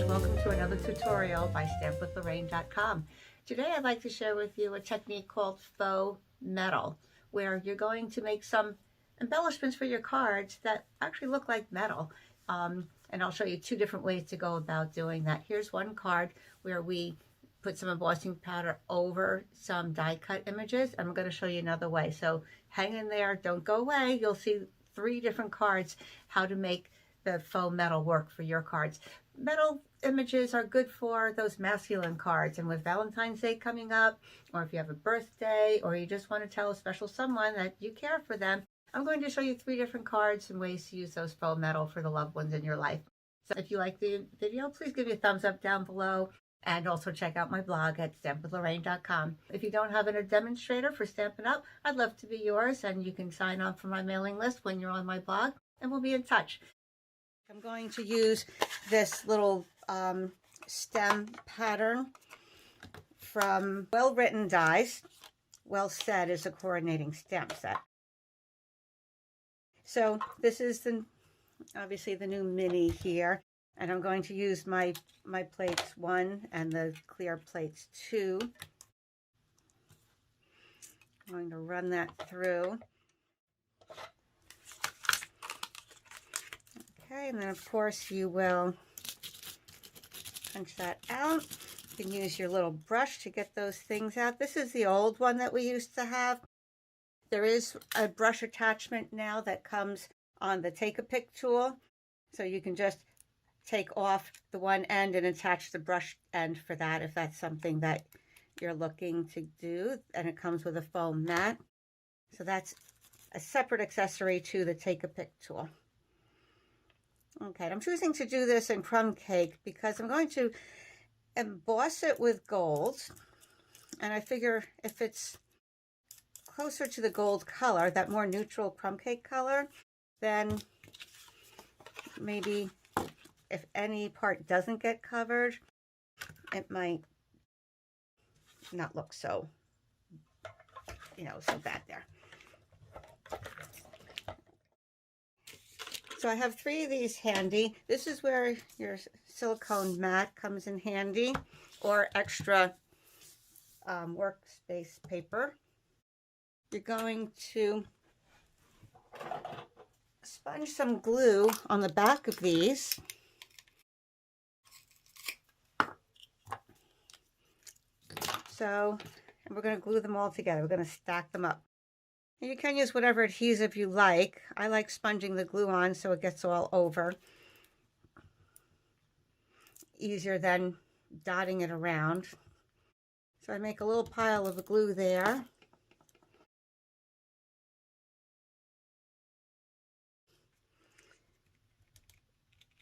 Welcome to another tutorial by stampwithlorraine.com. Today I'd like to share with you a technique called faux metal, where you're going to make some embellishments for your cards that actually look like metal. And I'll show you two different ways to go about doing that. Here's one card where we put some embossing powder over some die cut images. I'm going to show you another way. So hang in there, don't go away. You'll see 3 different cards, how to make the faux metal work for your cards. Metal images are good for those masculine cards, and with Valentine's Day coming up, or if you have a birthday, or you just want to tell a special someone that you care for them, I'm going to show you 3 different cards and ways to use those faux metal for the loved ones in your life. So if you like the video, please give me a thumbs up down below, and also check out my blog at stampwithlorraine.com. If you don't have a demonstrator for Stampin' Up, I'd love to be yours, and you can sign on for my mailing list when you're on my blog, and we'll be in touch. I'm going to use this little stem pattern from Well Written Dies. Well Said is a coordinating stamp set. So this is obviously the new mini here, and I'm going to use my plates 1 and the clear plates 2. I'm going to run that through. Okay, and then of course you will punch that out. You can use your little brush to get those things out. This is the old one that we used to have. There is a brush attachment now that comes on the Take-A-Pick tool. So you can just take off the one end and attach the brush end for that if that's something that you're looking to do. And it comes with a foam mat. So that's a separate accessory to the Take-A-Pick tool. Okay, I'm choosing to do this in crumb cake because I'm going to emboss it with gold, and I figure if it's closer to the gold color, that more neutral crumb cake color, then maybe if any part doesn't get covered, it might not look so, so bad there. So I have 3 of these handy. This is where your silicone mat comes in handy, or extra workspace paper. You're going to sponge some glue on the back of these. And we're going to glue them all together. We're going to stack them up. You can use whatever adhesive you like. I like sponging the glue on so it gets all over. Easier than dotting it around. So I make a little pile of glue there.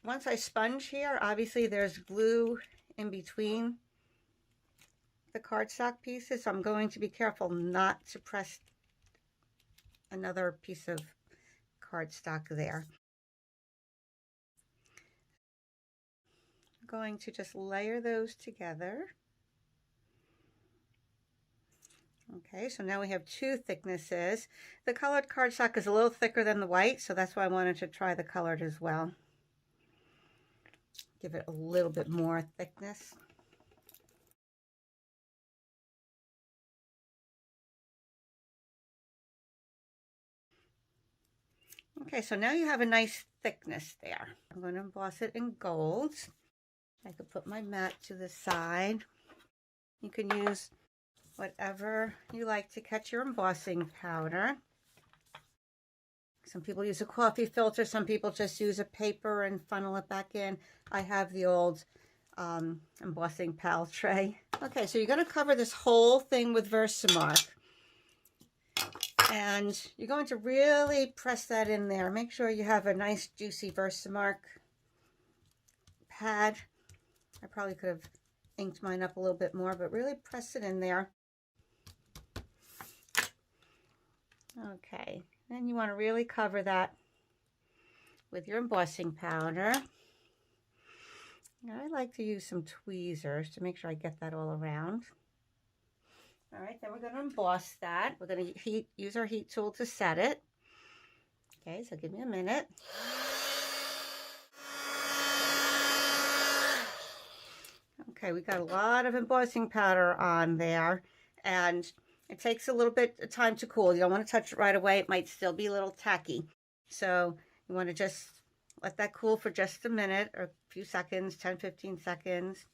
Once I sponge here, obviously there's glue in between the cardstock pieces, so I'm going to be careful not to press another piece of cardstock there. I'm going to just layer those together. Okay, so now we have 2 thicknesses. The colored cardstock is a little thicker than the white, so that's why I wanted to try the colored as well. Give it a little bit more thickness. Okay, so now you have a nice thickness there. I'm going to emboss it in gold. I could put my mat to the side. You can use whatever you like to catch your embossing powder. Some people use a coffee filter. Some people just use a paper and funnel it back in. I have the old embossing pal tray. Okay, so you're going to cover this whole thing with Versamark. And you're going to really press that in there. Make sure you have a nice juicy Versamark pad. I probably could have inked mine up a little bit more, but really press it in there. Okay, then you want to really cover that with your embossing powder. I like to use some tweezers to make sure I get that all around. All right, then we're going to emboss that. We're going to use our heat tool to set it. Okay, so give me a minute. Okay, we got a lot of embossing powder on there, and it takes a little bit of time to cool. You don't want to touch it right away. It might still be a little tacky. So you want to just let that cool for just a minute or a few seconds, 10, 15 seconds.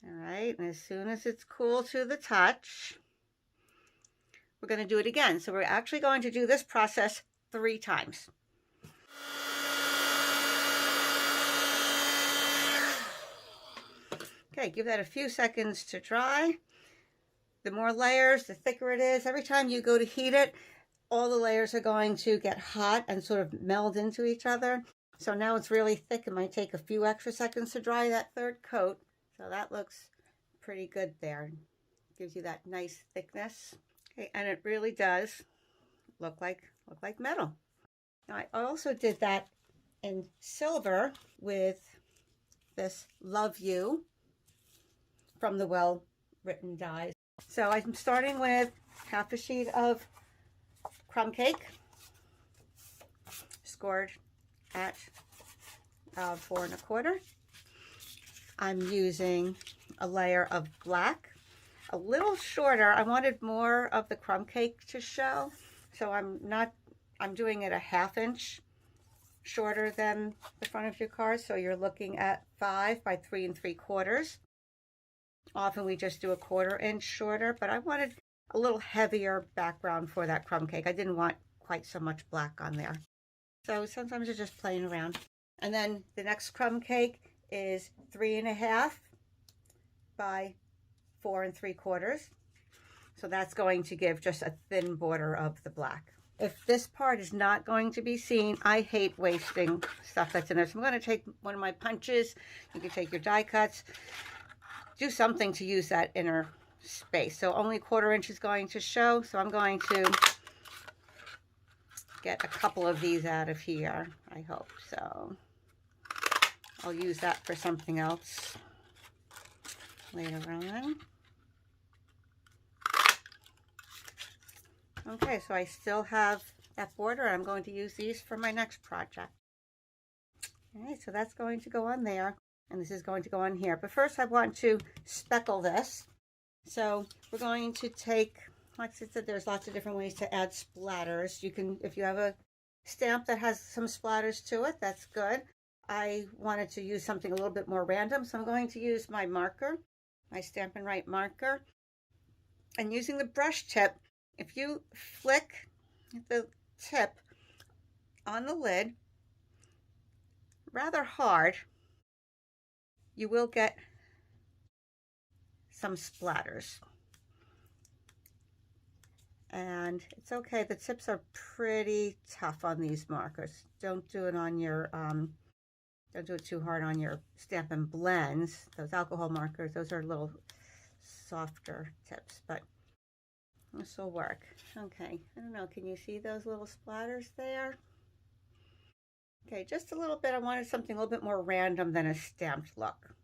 All right, and as soon as it's cool to the touch, we're going to do it again. So we're actually going to do this process 3 times. Okay, give that a few seconds to dry. The more layers, the thicker it is. Every time you go to heat it, all the layers are going to get hot and sort of meld into each other. So now it's really thick. It might take a few extra seconds to dry that 3rd coat. So that looks pretty good there. Gives you that nice thickness. Okay, and it really does look like metal. Now I also did that in silver with this Love You from the Well Written Dies. So I'm starting with half a sheet of crumb cake, scored at 4 1/4. I'm using a layer of black, a little shorter. I wanted more of the crumb cake to show, so I'm doing it a 1/2 inch shorter than the front of your card. So you're looking at 5 by 3 3/4. Often we just do a 1/4 inch shorter, but I wanted a little heavier background for that crumb cake. I didn't want quite so much black on there. So sometimes you're just playing around. And then the next crumb cake is 3 1/2 by 4 3/4. So that's going to give just a thin border of the black. If this part is not going to be seen, I hate wasting stuff that's in there. So I'm going to take one of my punches. You can take your die cuts. Do something to use that inner space. So only 1/4 inch is going to show. So I'm going to get a couple of these out of here. I hope so. I'll use that for something else later on. Okay, so I still have that border. I'm going to use these for my next project. All right, so that's going to go on there, and this is going to go on here. But first I want to speckle this. So we're going to take, like I said, there's lots of different ways to add splatters. You can, if you have a stamp that has some splatters to it, that's good. I wanted to use something a little bit more random, so I'm going to use my marker, my Stampin' Write marker. And using the brush tip, if you flick the tip on the lid rather hard, you will get some splatters. And it's okay, the tips are pretty tough on these markers. Don't do it on your, don't do it too hard on your Stampin' Blends. Those alcohol markers, those are a little softer tips, but this will work. Okay, I don't know, can you see those little splatters there? Okay, just a little bit. I wanted something a little bit more random than a stamped look.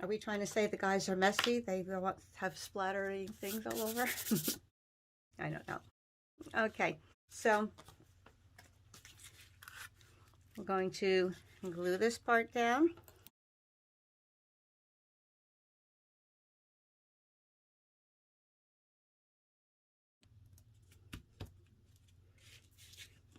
Are we trying to say the guys are messy? They have splattering things all over? I don't know. Okay, so we're going to glue this part down.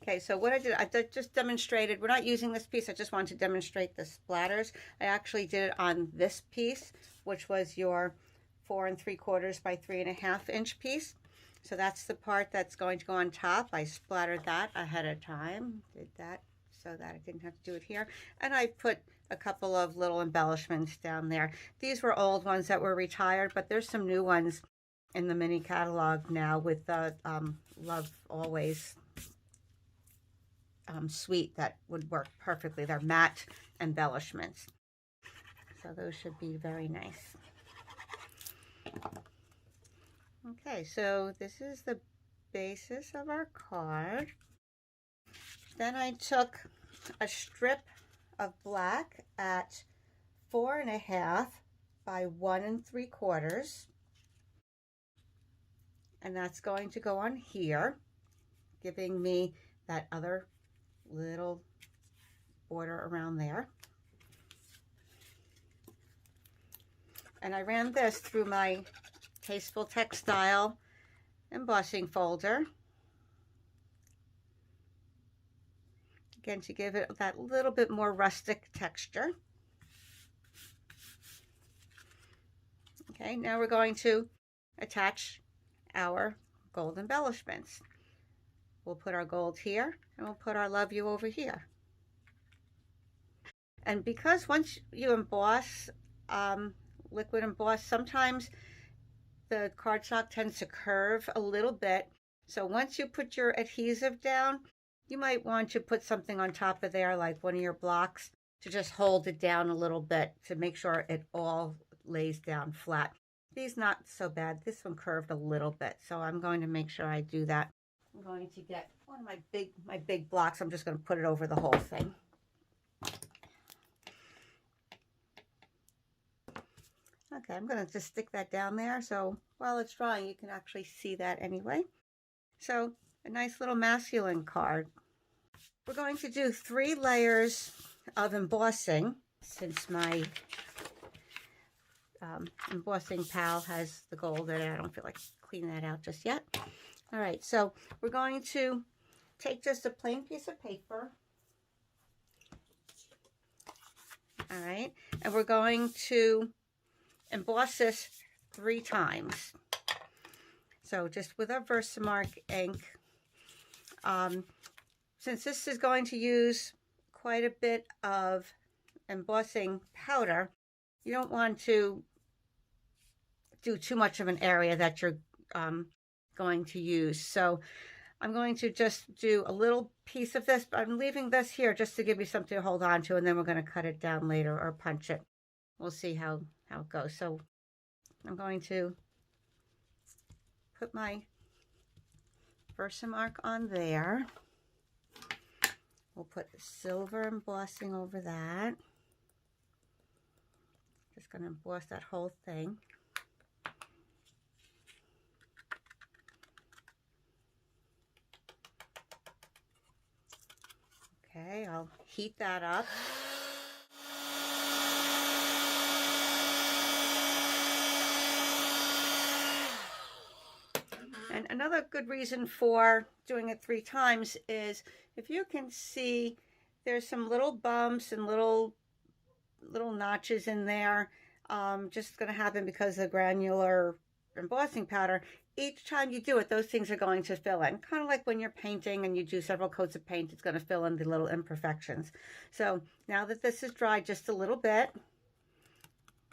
Okay, so what I just demonstrated, we're not using this piece, I just wanted to demonstrate the splatters. I actually did it on this piece, which was your 4 3/4 by 3 1/2 inch piece. So that's the part that's going to go on top. I splattered that ahead of time, did that so that I didn't have to do it here. And I put a couple of little embellishments down there. These were old ones that were retired, but there's some new ones in the mini catalog now with the Love Always suite that would work perfectly. They're matte embellishments. So those should be very nice. Okay, so this is the basis of our card. Then I took a strip of black at 4 1/2 by 1 3/4. And that's going to go on here, giving me that other little border around there. And I ran this through my Tasteful Textile embossing folder. Again, to give it that little bit more rustic texture. Okay, now we're going to attach our gold embellishments. We'll put our gold here, and we'll put our Love You over here. And because once you emboss, liquid emboss, sometimes the cardstock tends to curve a little bit. So once you put your adhesive down, you might want to put something on top of there, like one of your blocks, to just hold it down a little bit to make sure it all lays down flat. These not so bad. This one curved a little bit, so I'm going to make sure I do that. I'm going to get one of my big blocks. I'm just going to put it over the whole thing. Okay, I'm going to just stick that down there, so while it's drying, you can actually see that anyway. So, a nice little masculine card. We're going to do 3 layers of embossing, since my embossing pal has the gold in it. I don't feel like cleaning that out just yet. All right, so we're going to take just a plain piece of paper. All right, and we're going to emboss this 3 times. So just with our Versamark ink, since this is going to use quite a bit of embossing powder, you don't want to do too much of an area that you're going to use. So I'm going to just do a little piece of this, but I'm leaving this here just to give you something to hold on to, and then we're going to cut it down later or punch it. We'll see how it goes. So I'm going to put my Versamark on there. We'll put silver embossing over that. Just going to emboss that whole thing. Okay, I'll heat that up. And another good reason for doing it 3 times is if you can see there's some little bumps and little notches in there, just going to happen because of the granular embossing powder. Each time you do it, those things are going to fill in. Kind of like when you're painting and you do several coats of paint, it's going to fill in the little imperfections. So now that this is dry just a little bit,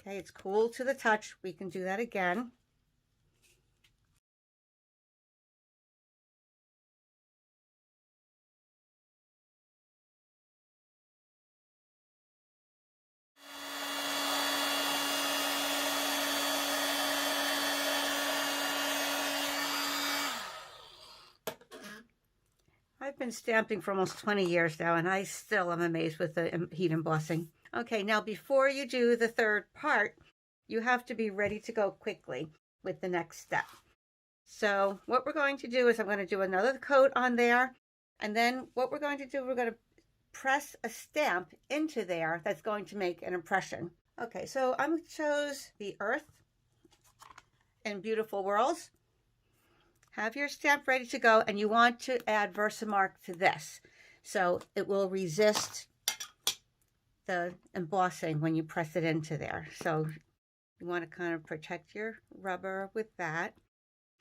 okay, it's cool to the touch, we can do that again. I've been stamping for almost 20 years now, and I still am amazed with the heat embossing. Okay, now before you do the 3rd part, you have to be ready to go quickly with the next step. So what we're going to do is I'm going to do another coat on there, and then what we're going to do, we're going to press a stamp into there that's going to make an impression. Okay, so I chose the Earth in Beautiful Worlds. Have your stamp ready to go, and you want to add Versamark to this, so it will resist the embossing when you press it into there. So you want to kind of protect your rubber with that.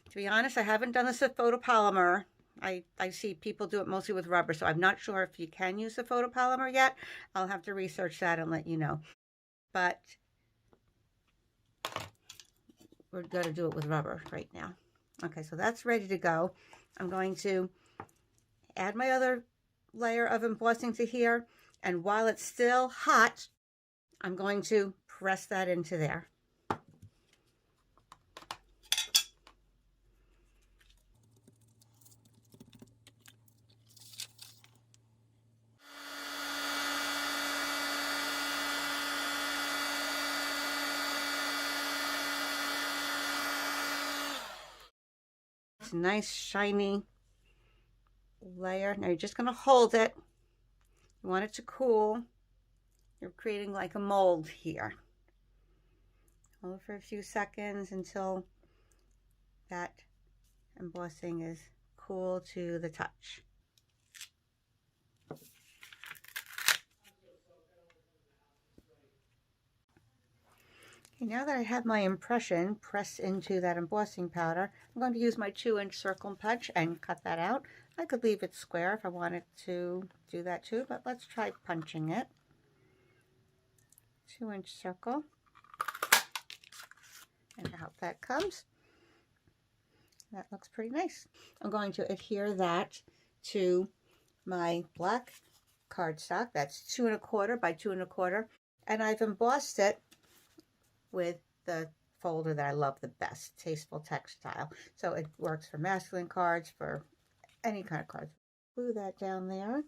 To be honest, I haven't done this with photopolymer. I see people do it mostly with rubber, so I'm not sure if you can use the photopolymer yet. I'll have to research that and let you know. But we're going to do it with rubber right now. Okay, so that's ready to go. I'm going to add my other layer of embossing to here, and while it's still hot, I'm going to press that into there. It's a nice shiny layer. Now you're just going to hold it. You want it to cool. You're creating like a mold here. Hold it for a few seconds until that embossing is cool to the touch. Okay, now that I have my impression pressed into that embossing powder, I'm going to use my 2-inch circle punch and cut that out. I could leave it square if I wanted to do that too, but let's try punching it. 2-inch circle. And out that comes. That looks pretty nice. I'm going to adhere that to my black cardstock. That's 2 1/4 by 2 1/4, and I've embossed it with the folder that I love the best, Tasteful Textile. So it works for masculine cards, for any kind of cards. Glue that down there.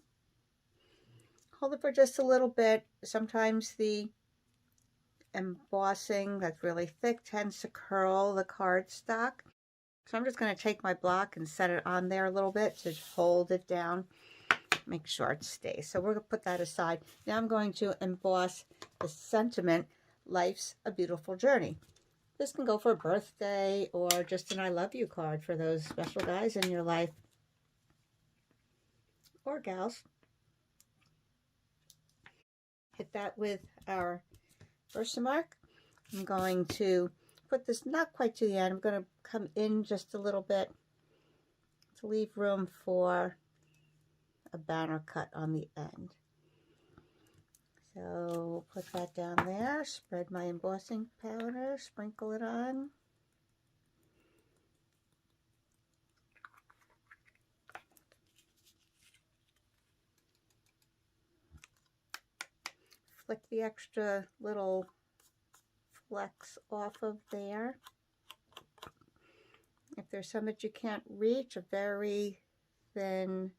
Hold it for just a little bit. Sometimes the embossing that's really thick tends to curl the cardstock. So I'm just going to take my block and set it on there a little bit to hold it down, make sure it stays. So we're going to put that aside. Now I'm going to emboss the sentiment, "Life's a Beautiful Journey." This can go for a birthday or just an "I love you" card for those special guys in your life, or gals. Hit that with our Versamark. I'm going to put this not quite to the end. I'm going to come in just a little bit to leave room for a banner cut on the end. So put that down there, spread my embossing powder, sprinkle it on. Flick the extra little flecks off of there. If there's some that you can't reach, a very thin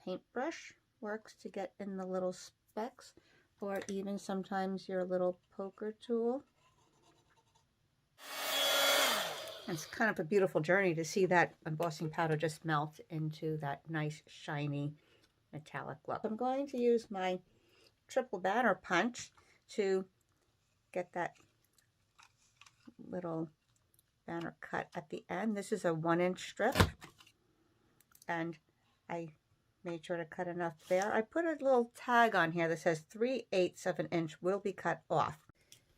paintbrush works to get in the little specks, or even sometimes your little poker tool. It's kind of a beautiful journey to see that embossing powder just melt into that nice shiny metallic look. I'm going to use my triple banner punch to get that little banner cut at the end. This is a 1-inch strip, and I made sure to cut enough there. I put a little tag on here that says 3/8 of an inch will be cut off.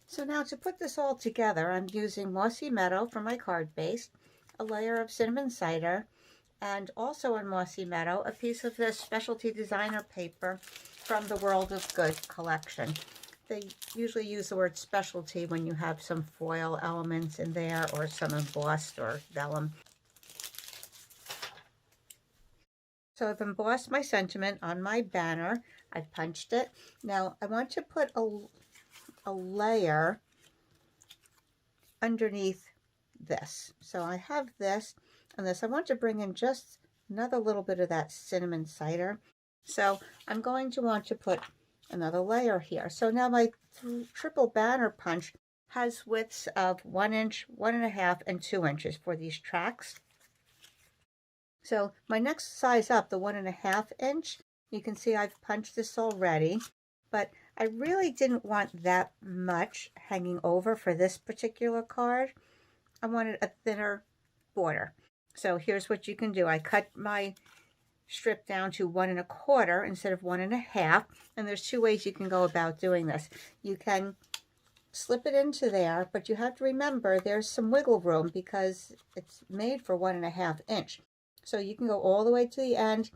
So now to put this all together, I'm using Mossy Meadow for my card base, a layer of cinnamon cider, and also in Mossy Meadow, a piece of this specialty designer paper from the World of Good collection. They usually use the word specialty when you have some foil elements in there or some embossed or vellum. So I've embossed my sentiment on my banner. I've punched it. Now I want to put a layer underneath this. So I have this and this. I want to bring in just another little bit of that cinnamon cider. So I'm going to want to put another layer here. So now my triple banner punch has widths of 1 inch, 1.5, and 2 inches for these tracks. So my next size up, the 1.5 inch, you can see I've punched this already, but I really didn't want that much hanging over for this particular card. I wanted a thinner border. So here's what you can do. I cut my strip down to 1 1/4 instead of 1.5, and there's 2 ways you can go about doing this. You can slip it into there, but you have to remember there's some wiggle room because it's made for 1.5 inch. So you can go all the way to the end,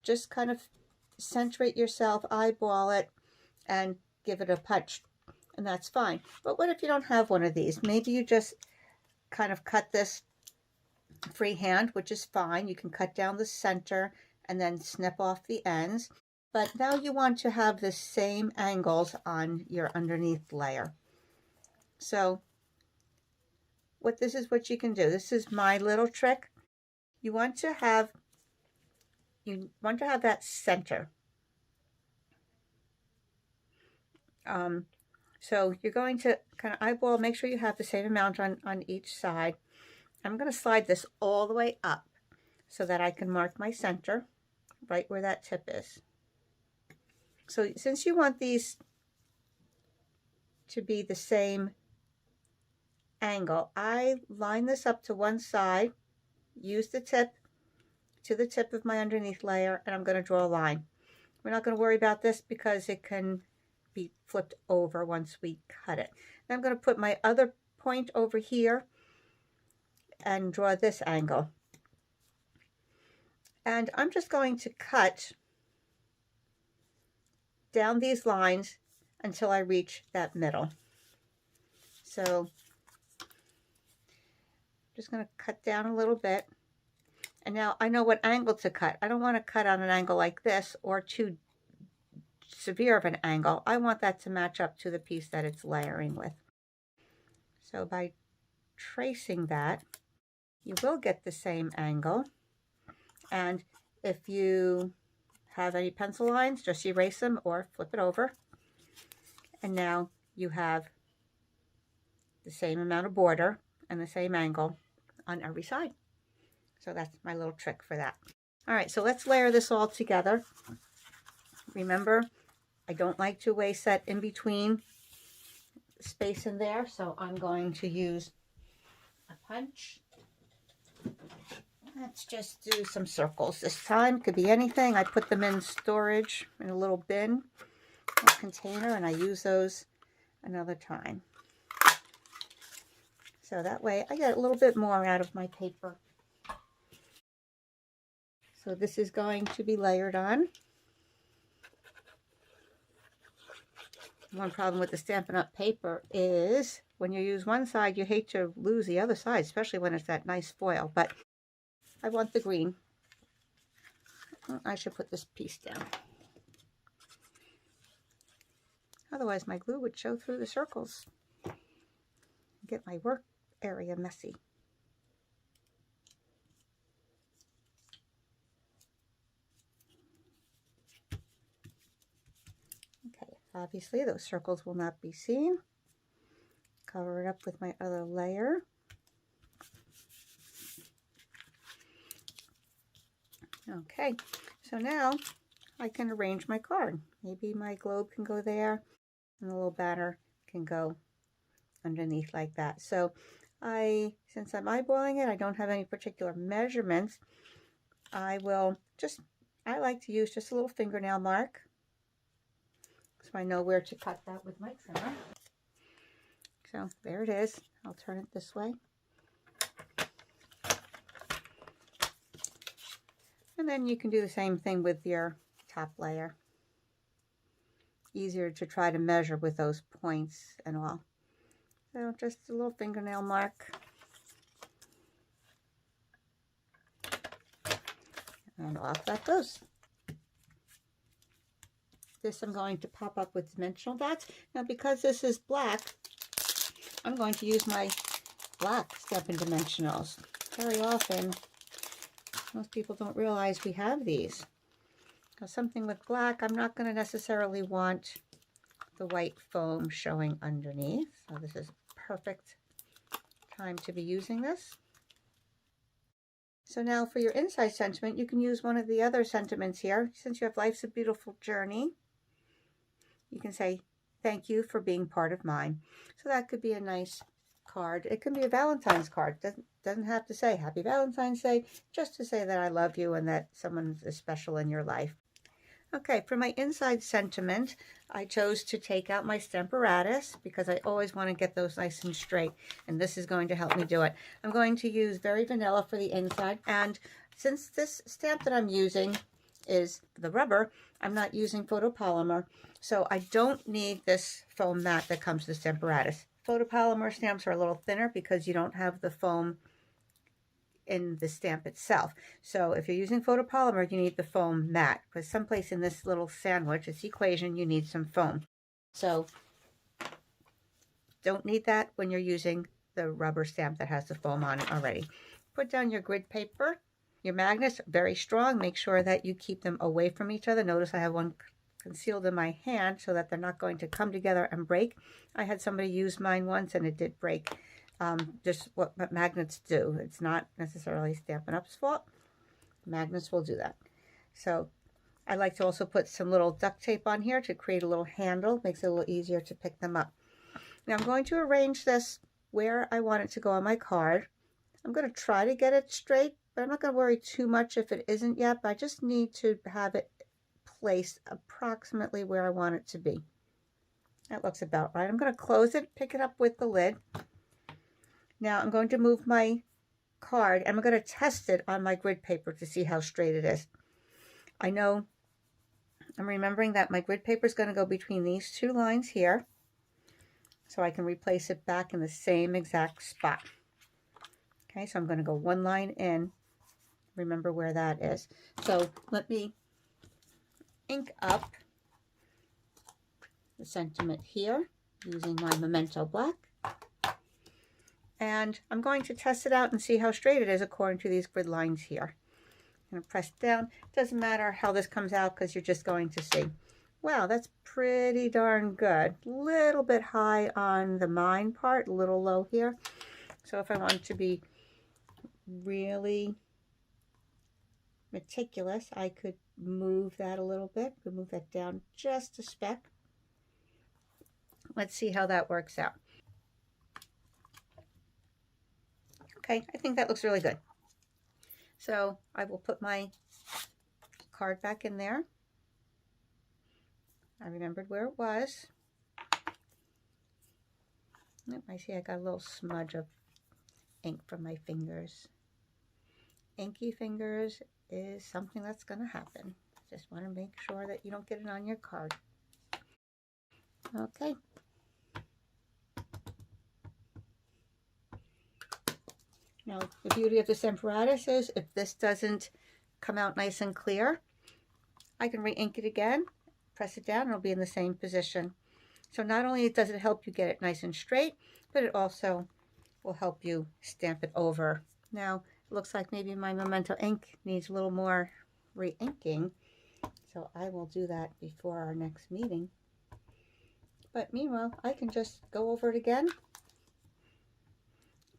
just kind of centrate yourself, eyeball it, and give it a punch, and that's fine. But what if you don't have one of these? Maybe you just kind of cut this freehand, which is fine. You can cut down the center and then snip off the ends. But now you want to have the same angles on your underneath layer. So this is what you can do. This is my little trick. You want to have that center. So you're going to kind of eyeball, make sure you have the same amount on each side, I'm going to slide this all the way up so that I can mark my center right where that tip is. So since you want these to be the same angle, I line this up to one side, use the tip to the tip of my underneath layer, and I'm going to draw a line. We're not going to worry about this because it can be flipped over once we cut it. Then I'm going to put my other point over here and draw this angle. And I'm just going to cut down these lines until I reach that middle. So I'm just going to cut down a little bit. And now I know what angle to cut. I don't want to cut on an angle like this or too severe of an angle. I want that to match up to the piece that it's layering with. So by tracing that, you will get the same angle. And if you have any pencil lines, just erase them or flip it over. And now you have the same amount of border and the same angle on every side. So that's my little trick for that. All right, so let's layer this all together. Remember, I don't like to waste that in between space in there, so I'm going to use a punch. Let's just do some circles this time. Could be anything. I put them in storage in a little bin, a container, and I use those another time. So that way I get a little bit more out of my paper. So this is going to be layered on. One problem with the Stampin' Up! Paper is when you use one side, you hate to lose the other side, especially when it's that nice foil. But I want the green. I should put this piece down. Otherwise, my glue would show through the circles. Get my work area messy. Okay, obviously those circles will not be seen. Cover it up with my other layer. Okay, so now I can arrange my card. Maybe my globe can go there and the little banner can go underneath like that. So since I'm eyeballing it, I don't have any particular measurements. I like to use just a little fingernail mark so I know where to cut that with my trimmer. So there it is. I'll turn it this way. And then you can do the same thing with your top layer. Easier to try to measure with those points and all. So just a little fingernail mark. And off that goes. This I'm going to pop up with dimensional dots. Now because this is black, I'm going to use my black Stampin' Dimensionals. Very often, most people don't realize we have these. Now, something with black, I'm not going to necessarily want the white foam showing underneath. So this is perfect time to be using this. So now for your inside sentiment, you can use one of the other sentiments here. Since you have Life's a Beautiful Journey, you can say, thank you for being part of mine. So that could be a nice card. It can be a Valentine's card. Doesn't have to say Happy Valentine's Day, just to say that I love you and that someone is special in your life. Okay, for my inside sentiment, I chose to take out my Stamparatus because I always want to get those nice and straight, and this is going to help me do it. I'm going to use Very Vanilla for the inside, and since this stamp that I'm using is the rubber, I'm not using photopolymer, so I don't need this foam mat that comes with Stamparatus. Photopolymer stamps are a little thinner because you don't have the foam in the stamp itself. So if you're using photopolymer, you need the foam mat, because someplace in this little sandwich, this equation, you need some foam. So don't need that when you're using the rubber stamp that has the foam on it already. Put down your grid paper. Your magnets are very strong. Make sure that you keep them away from each other. Notice I have one concealed in my hand so that they're not going to come together and break. I had somebody use mine once and it did break. just what magnets do. It's not necessarily Stampin' Up's fault. Magnets will do that. So I like to also put some little duct tape on here to create a little handle. Makes it a little easier to pick them up. Now I'm going to arrange this where I want it to go on my card. I'm going to try to get it straight, but I'm not going to worry too much if it isn't yet. But I just need to have it placed approximately where I want it to be. That looks about right. I'm going to close it, pick it up with the lid. Now I'm going to move my card and I'm going to test it on my grid paper to see how straight it is. I know I'm remembering that my grid paper is going to go between these two lines here, so I can replace it back in the same exact spot. Okay, so I'm going to go one line in. Remember where that is. So let me ink up the sentiment here using my Memento Black. And I'm going to test it out and see how straight it is according to these grid lines here. I'm going to press down. It doesn't matter how this comes out because you're just going to see. Wow, that's pretty darn good. A little bit high on the mine part, a little low here. So if I want to be really meticulous, I could move that a little bit. Could move that down just a speck. Let's see how that works out. Okay, I think that looks really good. So I will put my card back in there. I remembered where it was. I see I got a little smudge of ink from my fingers. Inky fingers is something that's going to happen. Just want to make sure that you don't get it on your card. Okay. Now, the beauty of this apparatus is if this doesn't come out nice and clear, I can re-ink it again, press it down, and it'll be in the same position. So not only does it help you get it nice and straight, but it also will help you stamp it over. Now, it looks like maybe my Memento ink needs a little more re-inking, so I will do that before our next meeting. But meanwhile, I can just go over it again,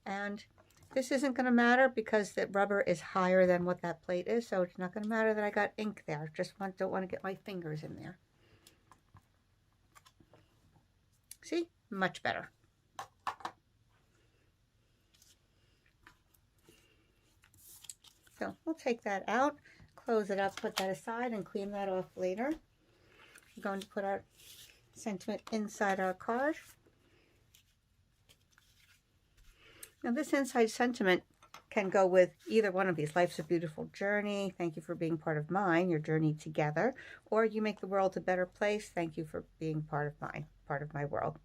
and this isn't going to matter because the rubber is higher than what that plate is, so it's not going to matter that I got ink there. Just don't want to get my fingers in there. See? Much better. So we'll take that out, close it up, put that aside, and clean that off later. We're going to put our sentiment inside our card. Now this inside sentiment can go with either one of these. Life's a beautiful journey. Thank you for being part of mine, your journey together. Or you make the world a better place. Thank you for being part of mine, part of my world.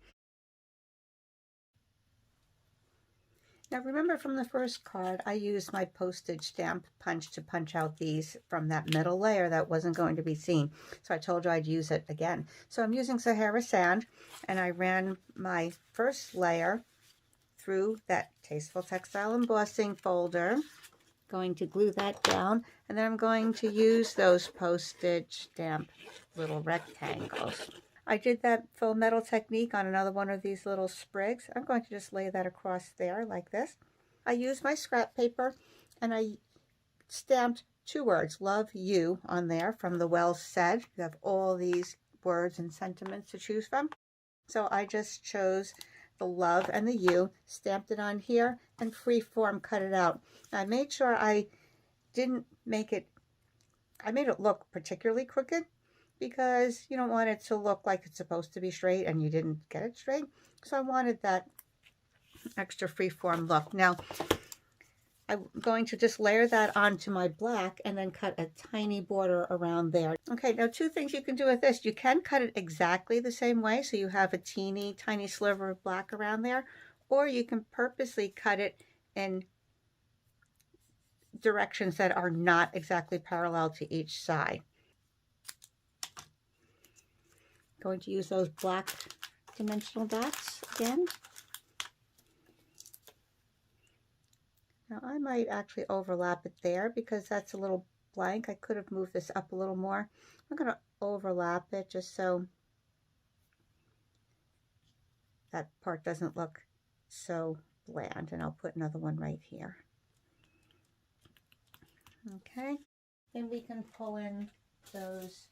Now remember from the first card, I used my postage stamp punch to punch out these from that middle layer that wasn't going to be seen. So I told you I'd use it again. So I'm using Sahara Sand, and I ran my first layer through that Tasteful Textile Embossing folder. Going to glue that down, and then I'm going to use those postage stamp little rectangles. I did that faux metal technique on another one of these little sprigs. I'm going to just lay that across there like this. I used my scrap paper, and I stamped two words, love you, on there from the Well Said. You have all these words and sentiments to choose from. So I just chose the love and the you, stamped it on here, and freeform cut it out. I made sure I didn't make it, I made it look particularly crooked because you don't want it to look like it's supposed to be straight and you didn't get it straight. So I wanted that extra freeform look. Now, I'm going to just layer that onto my black and then cut a tiny border around there. Okay, now two things you can do with this. You can cut it exactly the same way, so you have a teeny tiny sliver of black around there, or you can purposely cut it in directions that are not exactly parallel to each side. Going to use those black dimensional dots again. Now I might actually overlap it there because that's a little blank. I could have moved this up a little more. I'm going to overlap it just so that part doesn't look so bland, and I'll put another one right here. Okay, then we can pull in those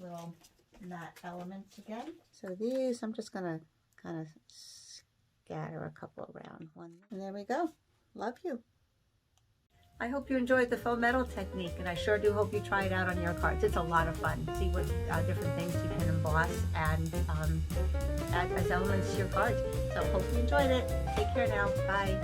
little matte elements again. So these, I'm just gonna kind of scatter a couple around one, and there we go. Love you. I hope you enjoyed the faux metal technique, and I sure do hope you try it out on your cards. It's a lot of fun. See what different things you can emboss and add as elements to your cards. So hope you enjoyed it. Take care now. Bye.